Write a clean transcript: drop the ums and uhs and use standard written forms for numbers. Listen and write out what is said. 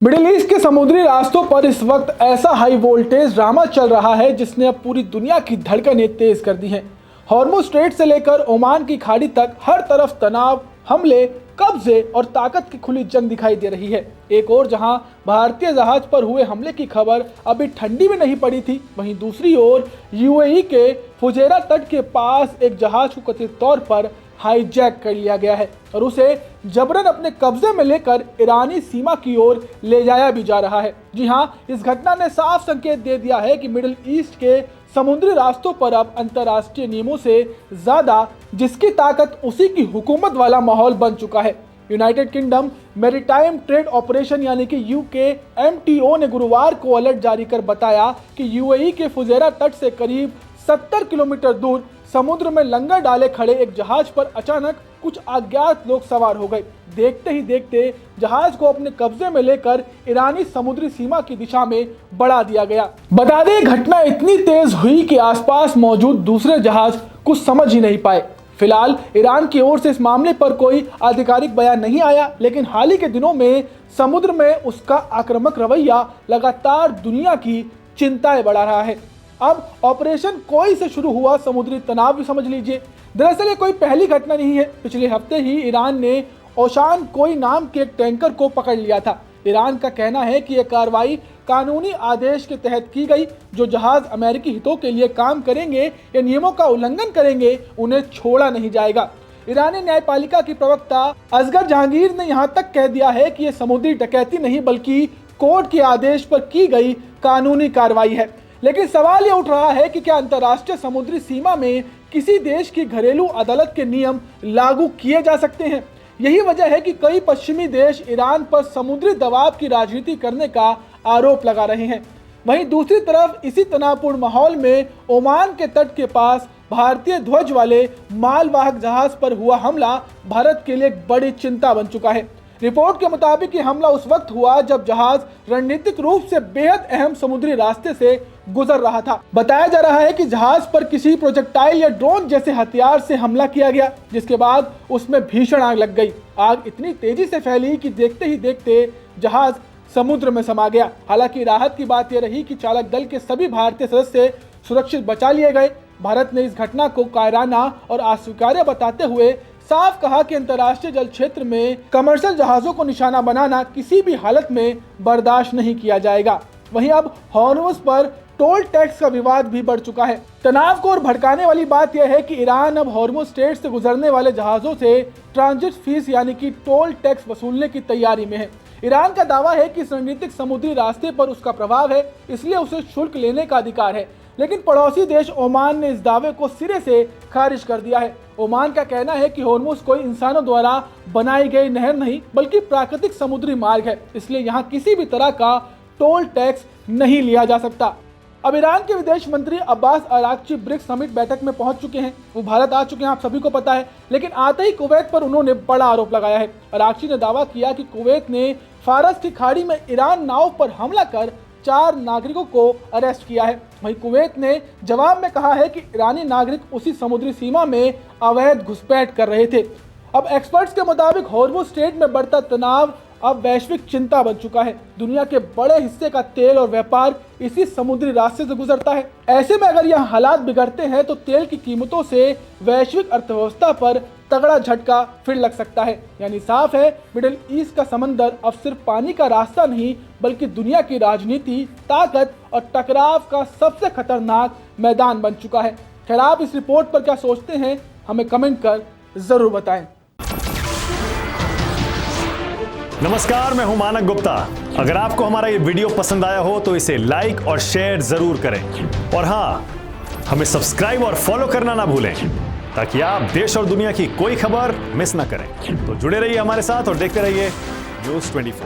Middle east के समुद्री रास्तों पर इस वक्त ऐसा हाई वोल्टेज ड्रामा चल रहा है जिसने अब पूरी दुनिया की धड़कनें तेज कर दी हैं। हॉर्मुज़ स्ट्रेट से लेकर ओमान की खाड़ी तक हर तरफ तनाव, हमले, कब्जे और ताकत की खुली जंग दिखाई दे रही है। एक ओर जहां भारतीय जहाज पर हुए हमले की खबर अभी ठंडी में नहीं पड़ी थी, वहीं दूसरी ओर यूएई के फुजेरा तट के पास एक जहाज को कथित तौर पर हाईजैक कर लिया गया है और उसे जबरन अपने कब्जे में लेकर ईरानी सीमा की ओर ले जाया भी जा रहा है। जी हां, इस घटना ने साफ संकेत दे दिया है कि मिडिल ईस्ट के समुद्री रास्तों पर अब अंतर्राष्ट्रीय नियमों से ज्यादा जिसकी ताकत उसी की हुकूमत वाला माहौल बन चुका है। United kingdom maritime trade operation यानी कि UKMTO ने गुरुवार को अलर्ट जारी कर बताया कि यूएई के फुजेरा तट से करीब 70 किलोमीटर दूर समुद्र में लंगर डाले खड़े एक जहाज पर अचानक कुछ अज्ञात लोग सवार हो गए। देखते ही देखते जहाज को अपने कब्जे में लेकर ईरानी समुद्री सीमा की दिशा में बढ़ा दिया गया। बता दें, घटना इतनी तेज हुई कि आसपास मौजूद दूसरे जहाज कुछ समझ ही नहीं पाए। फिलहाल ईरान की ओर से इस मामले पर कोई आधिकारिक बयान नहीं आया, लेकिन हाल ही के दिनों में समुद्र में उसका आक्रामक रवैया लगातार दुनिया की चिंताएं बढ़ा रहा है। अब ऑपरेशन कोई से शुरू हुआ समुद्री तनाव भी समझ लीजिए। दरअसल ये कोई पहली घटना नहीं है। पिछले हफ्ते ही ईरान ने ओशान कोई नाम के एक टैंकर को पकड़ लिया था। ईरान का कहना है कि यह कार्रवाई कानूनी आदेश के तहत की गई। जो जहाज अमेरिकी हितों के लिए काम करेंगे या नियमों का उल्लंघन करेंगे, उन्हें छोड़ा नहीं जाएगा। ईरानी न्यायपालिका की प्रवक्ता असगर जहांगीर ने यहाँ तक कह दिया है कि यह समुद्री डकैती नहीं बल्कि कोर्ट के आदेश पर की गई कानूनी कार्रवाई है। लेकिन सवाल ये उठ रहा है कि क्या अंतर्राष्ट्रीय समुद्री सीमा में किसी देश की घरेलू अदालत के नियम लागू किए जा सकते हैं? यही वजह है कि कई पश्चिमी देश ईरान पर समुद्री दबाव की राजनीति करने का आरोप लगा रहे हैं। वहीं दूसरी तरफ इसी तनावपूर्ण माहौल में ओमान के तट के पास भारतीय ध्वज वाले मालवाहक जहाज पर हुआ हमला भारत के लिए एक बड़ी चिंता बन चुका है। रिपोर्ट के मुताबिक ये हमला उस वक्त हुआ जब जहाज रणनीतिक रूप से बेहद अहम समुद्री रास्ते से गुजर रहा था। बताया जा रहा है कि जहाज पर किसी प्रोजेक्टाइल या ड्रोन जैसे हथियार से हमला किया गया, जिसके बाद उसमें भीषण आग लग गई। आग इतनी तेजी से फैली कि देखते ही देखते जहाज समुद्र में समा गया। हालांकि राहत की बात यह रही कि चालक दल के सभी भारतीय सदस्य सुरक्षित बचा लिए गए। भारत ने इस घटना को कायराना और अस्वीकार्य बताते हुए साफ कहा कि अंतर्राष्ट्रीय जल क्षेत्र में कमर्शियल जहाजों को निशाना बनाना किसी भी हालत में बर्दाश्त नहीं किया जाएगा। वहीं अब हॉर्मुज़ पर टोल टैक्स का विवाद भी बढ़ चुका है। तनाव को और भड़काने वाली बात यह है कि ईरान अब हॉर्मुज़ स्ट्रेट से गुजरने वाले जहाजों से ट्रांजिट फीस यानी कि टोल टैक्स वसूलने की तैयारी में है। ईरान का दावा है कि इस रणनीतिक समुद्री रास्ते पर उसका प्रभाव है, इसलिए उसे शुल्क लेने का अधिकार है। लेकिन पड़ोसी देश ओमान ने इस दावे को सिरे से खारिज कर दिया है। ओमान का कहना है कि हॉर्मुज़ कोई इंसानों द्वारा बनाई गई नहर नहीं बल्कि प्राकृतिक समुद्री मार्ग है, इसलिए यहाँ किसी भी तरह का टोल टैक्स नहीं लिया जा सकता। अब ईरान के विदेश मंत्री अब्बास अराक्ची ब्रिक्स समिट बैठक में पहुंच चुके हैं। वो भारत आ चुके हैं, आप सभी को पता है, लेकिन आते ही कुवैत पर उन्होंने बड़ा आरोप लगाया है। अराक्ची ने दावा किया कि कुवैत ने फारस की खाड़ी में ईरान नाव पर हमला कर 4 नागरिकों को अरेस्ट किया है। वहीं कुवैत ने जवाब में कहा है कि ईरानी नागरिक उसी समुद्री सीमा में अवैध घुसपैठ कर रहे थे। अब एक्सपर्ट्स के मुताबिक हॉर्मुज़ स्ट्रेट में बढ़ता तनाव अब वैश्विक चिंता बन चुका है। दुनिया के बड़े हिस्से का तेल और व्यापार इसी समुद्री रास्ते से गुजरता है। ऐसे में अगर यह हालात बिगड़ते हैं तो तेल की कीमतों से वैश्विक अर्थव्यवस्था पर तगड़ा झटका फिर लग सकता है। यानी साफ है, मिडिल ईस्ट का समंदर अब सिर्फ पानी का रास्ता नहीं बल्कि दुनिया की राजनीति, ताकत और टकराव का सबसे खतरनाक मैदान बन चुका है। खैर, आप इस रिपोर्ट पर क्या सोचते हैं, हमें कमेंट कर जरूर बताएं। नमस्कार, मैं हूं मानक गुप्ता। अगर आपको हमारा ये वीडियो पसंद आया हो तो इसे लाइक और शेयर जरूर करें और हाँ, हमें सब्सक्राइब और फॉलो करना ना भूलें ताकि आप देश और दुनिया की कोई खबर मिस ना करें। तो जुड़े रहिए हमारे साथ और देखते रहिए News 24।